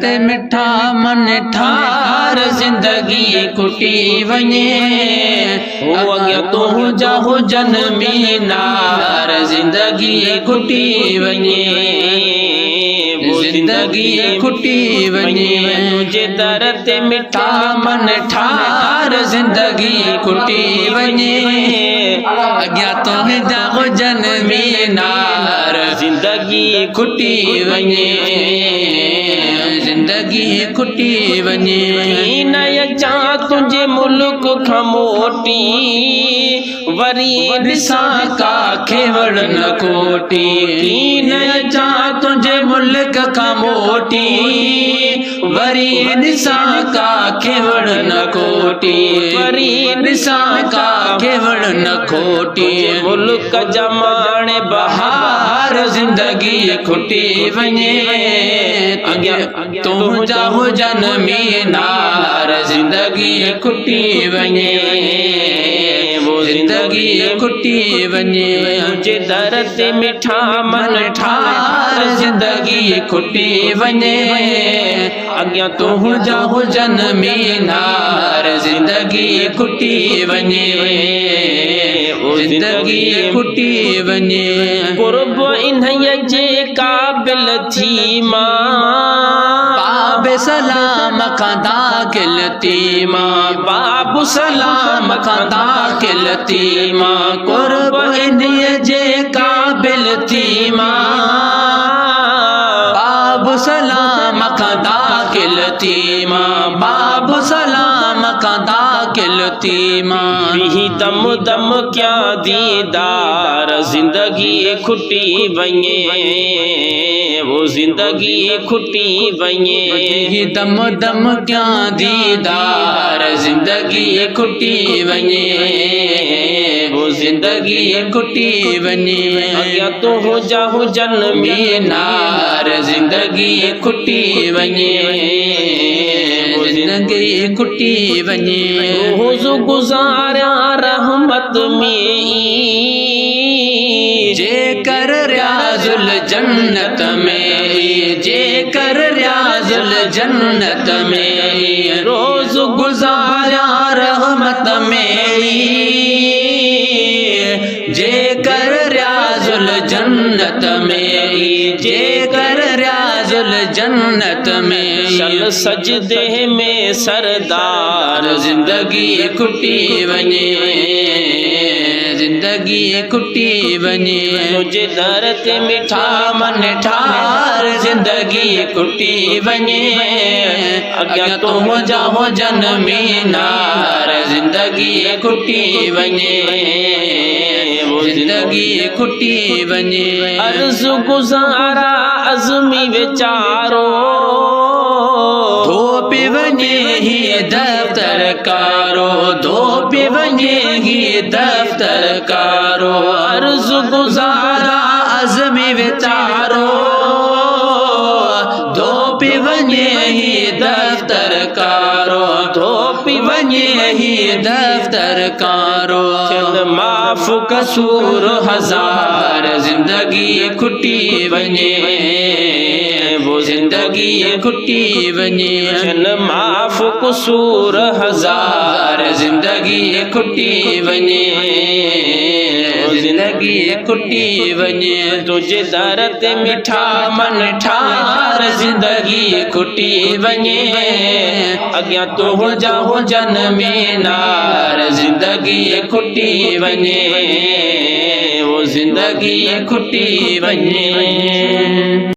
ते मिठा मन ठार जिंदगी खुटी वने ओ अॻियां तूं जाहु जनमी नार जिंदगी खुटी वने जिंदगी खुटी वने तुझे दर ते मिठा मन ठार जिंदगी खुटी वने अॻियां तूं जाहु जनमी नार जिंदगी खुटी वने जिंदगी खुटी वने न अचा तुझे मुल्क खां मोटी वरी ॾिसां काखे वड़ न कोटी न अचा तुझे मुल्क खां मोटी वरी ॾिसां काखे वड़ न कोटी वरी ॾिसां काखे वड़ न खोटी मुल्क जमाने बहार जिंदगी खुटी वने अॻियां तूं जाहु जनमी नार जिंदगी खुटी वने वो जिंदगी खुटी वने तुझे दर ते मिठा मन ठार जिंदगी खुटी वने अॻियां तूं जाहु जनमी नार जिंदगी खुटी वने वो जिंदगी खुटी वने कुर्ब इन्हईअ जे क़ाबिल थी मां बाबे सलाम खां दाखिल थी मां बाबू सलाम खां दाखिल थी मां कुर्ब इन्हईअ जे क़ाबिल थी मां बाबू सलाम खां दाखिल थी मां बाबू सलाम खां दाखिल थी मां भी दम दम क्या दीदार जिंदगी खुटी वने वो जिंदगी खुटी वने दम दम क्या दीदार जिंदगी खुटी वने वो जिंदगी खुटी वने अॻियां तूं जाहु जनमी नार जिंदगी खुटी वने वो जिंदगी खुटी वने रोज़ गुज़ारिया रहमत में जे कर रियाजुल जन्नत में जे कर रियाजुल जन्नत में रोज़ गुज़ारिया रहमत में जे कर रियाजुल जन्नत में जे कर रियाजुल जन्नत में चल सजदे में सरदार जिंदगी खुटी वने जिंदगी खुटी वने तुझे दर ते मिठा मन ठार जिंदगी खुटी वने अॻियां तूं जाहु जनमी नार जिंदगी खुटी वने वो जिंदगी खुटी वने अर्ज़ गुज़ारा अज़मी वीचारो धोपी वने ही दफ्तर कारो धोपी वने ही दफ्तर कारो अर्ज़ गुज़ारा अज़मी वीचारो धोपी वने ही दफ्तर कारो धोपी वने ही दफ्तर कारो माफ़ कसूर हजार जिंदगी खुटी वने वो जिंदगी खुटी वने माफ़ कसूर हजार जिंदगी खुटी वने जिंदगी खुटी वने तुझे दर ते मिठा मन ठार जिंदगी खुटी वने अॻियां तूं जाहु जनमी नार जिंदगी खुटी वने वो जिंदगी खुटी वने।